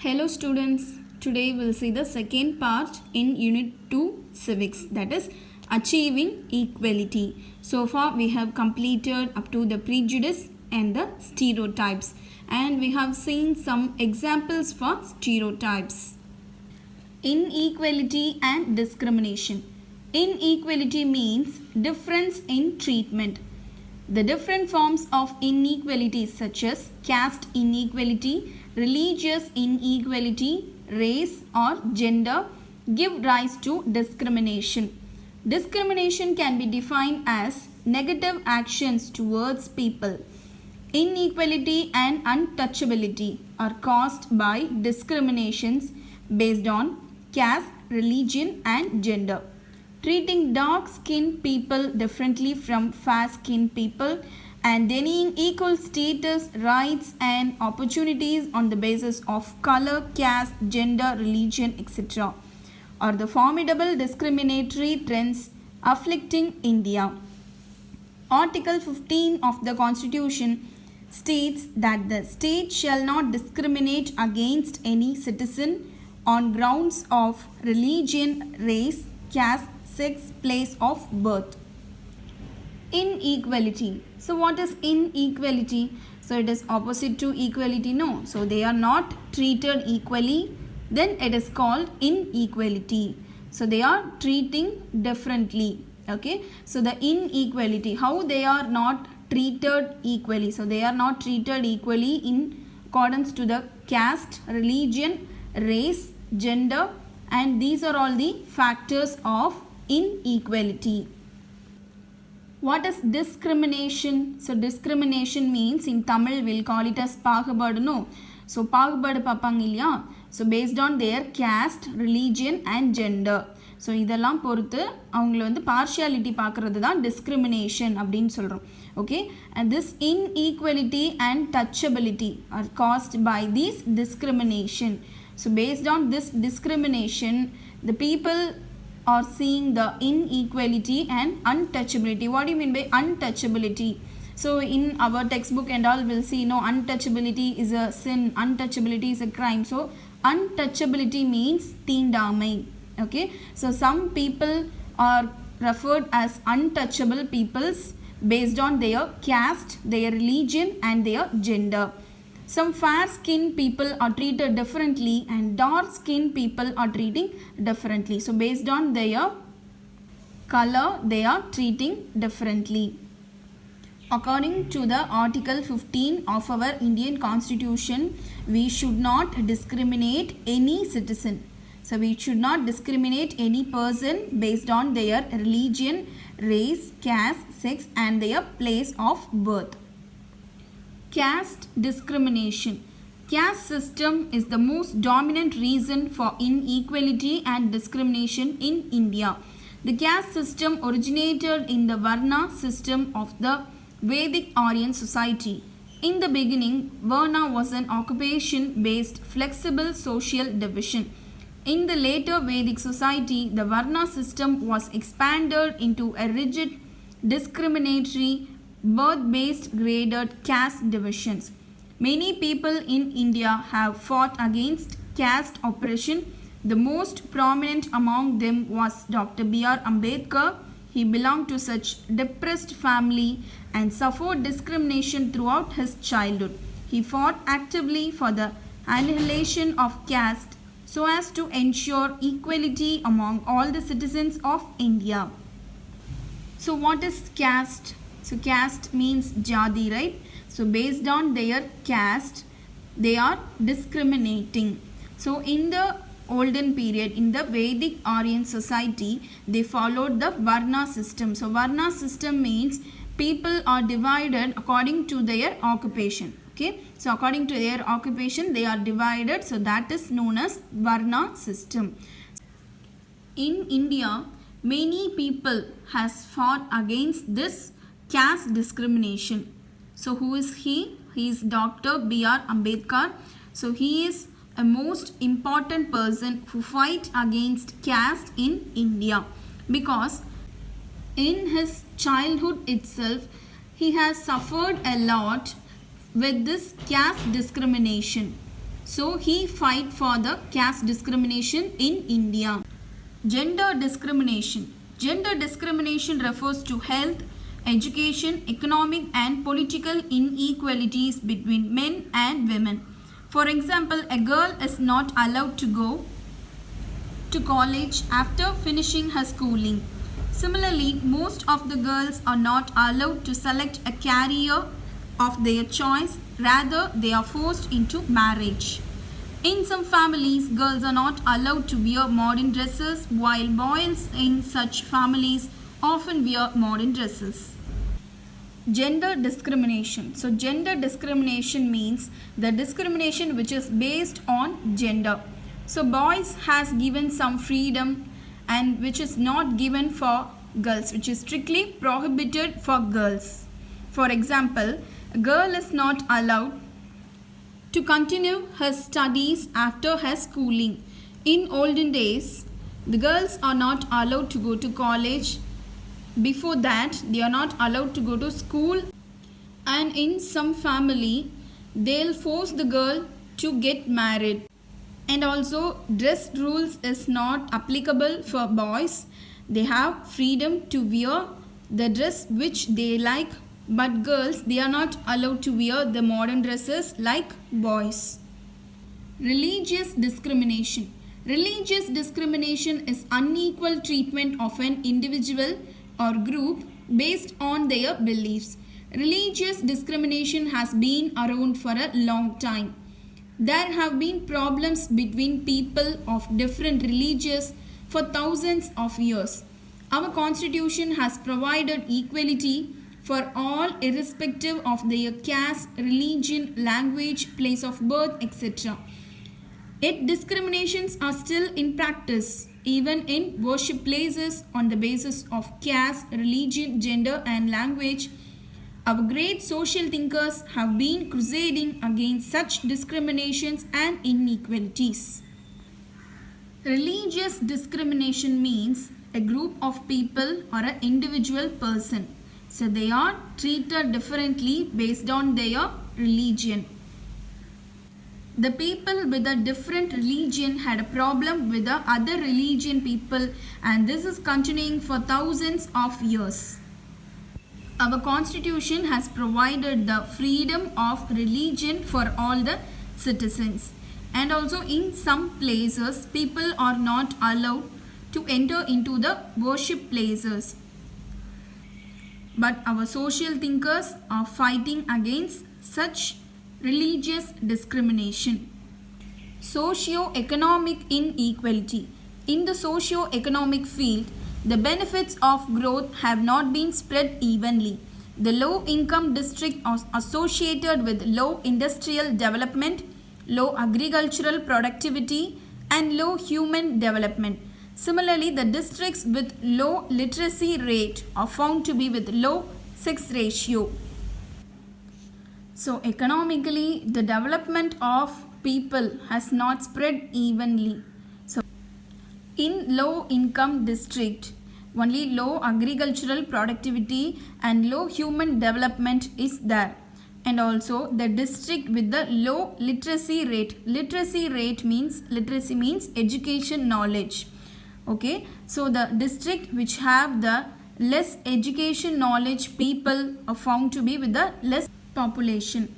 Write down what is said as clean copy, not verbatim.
Hello students, today we'll see the second part in Unit 2 Civics, that is Achieving Equality. So far we have completed up to the prejudice and the stereotypes, and we have seen some examples for stereotypes. Inequality and discrimination. Inequality means difference in treatment. The different forms of inequality such as caste inequality, religious inequality, race or gender give rise to discrimination. Discrimination can be defined as negative actions towards people. Inequality and untouchability are caused by discriminations based on caste, religion and gender. Treating dark-skinned people differently from fair-skinned people and denying equal status, rights and opportunities on the basis of color, caste, gender, religion, etc. are the formidable discriminatory trends afflicting India. Article 15 of the Constitution states that the state shall not discriminate against any citizen on grounds of religion, race, caste, sex, place of birth. Inequality. So what is inequality? So it is opposite to equality? No. So they are not treated equally. Then it is called inequality. So they are treating differently. Okay. So the inequality. How they are not treated equally? So they are not treated equally in accordance to the caste, religion, race, gender, and these are all the factors of inequality. What is discrimination? So discrimination means in Tamil we'll call it as pagubadu. No. So pagubadu papang illaya. So based on their caste, religion and gender. So இதெல்லாம் பொறுத்து அவங்கள வந்து partiality பார்க்கிறது தான் discrimination அப்படின்னு சொல்றோம். Okay, and this inequality and touchability are caused by this discrimination. So based on this discrimination, the people are seeing the inequality and untouchability. What do you mean by untouchability? So in our textbook and all we'll see, no, untouchability is a sin, untouchability is a crime. So untouchability means தீண்டாமை. Okay, so some people are referred as untouchable peoples based on their caste, their religion and their gender. Some fair-skinned people are treated differently and dark-skinned people are treating differently. So based on their color, they are treating differently. According to the Article 15 of our Indian Constitution, we should not discriminate any citizen. So we should not discriminate any person based on their religion, race, caste, sex and their place of birth. Caste discrimination. Caste system is the most dominant reason for inequality and discrimination in India. The caste system originated in the Varna system of the Vedic Aryan society. In the beginning, Varna was an occupation-based flexible social division. In the later Vedic society, the Varna system was expanded into a rigid, discriminatory, birth-based graded caste divisions. Many people in India have fought against caste oppression. The most prominent among them was Dr. B.R. Ambedkar. He belonged to such depressed family and suffered discrimination throughout his childhood. He fought actively for the annihilation of caste so as to ensure equality among all the citizens of India. So what is caste? So caste means jadi, right? So based on their caste, they are discriminating. So in the olden period, in the Vedic Aryan society, they followed the Varna system. So Varna system means people are divided according to their occupation. Okay, so according to their occupation, they are divided. So that is known as Varna system. In India, many people has fought against this caste discrimination. So who is he? He is Dr. B.R. Ambedkar. So he is a most important person who fight against caste in India, because in his childhood itself he has suffered a lot with this caste discrimination. So he fight for the caste discrimination in India. Gender discrimination. Gender discrimination refers to health, education, economic and political inequalities between men and women. For example, a girl is not allowed to go to college after finishing her schooling. Similarly, most of the girls are not allowed to select a career of their choice, rather they are forced into marriage. In some families, girls are not allowed to wear modern dresses, while boys in such families often wear modern dresses. Gender discrimination. So gender discrimination means the discrimination which is based on gender. So boys has given some freedom and which is not given for girls, which is strictly prohibited for girls. For example, a girl is not allowed to continue her studies after her schooling. In olden days, the girls are not allowed to go to college. Before that, they are not allowed to go to school, and in some family, they'll force the girl to get married. And also, dress rules is not applicable for boys. They have freedom to wear the dress which they like, but girls, they are not allowed to wear the modern dresses like boys. Religious discrimination. Religious discrimination is unequal treatment of an individual or group based on their beliefs. Religious discrimination has been around for a long time. There have been problems between people of different religions for thousands of years. Our constitution has provided equality for all irrespective of their caste, religion, language, place of birth, etc. Yet discriminations are still in practice, even in worship places on the basis of caste, religion, gender and language. Our great social thinkers have been crusading against such discriminations and inequalities. Religious discrimination means a group of people or an individual person. So they are treated differently based on their religion. The people with a different religion had a problem with the other religion people, and this is continuing for thousands of years. Our constitution has provided the freedom of religion for all the citizens, and also in some places people are not allowed to enter into the worship places. But our social thinkers are fighting against such religious discrimination. Socio-economic inequality. In the socio-economic field, the benefits of growth have not been spread evenly. The low-income districts are associated with low industrial development, low agricultural productivity, and low human development. Similarly, the districts with low literacy rate are found to be with low sex ratio. So economically, the development of people has not spread evenly. So in low income district, only low agricultural productivity and low human development is there. And also the district with the low literacy rate. Literacy means education knowledge. Okay, so the district which have the less education knowledge people are found to be with the less population.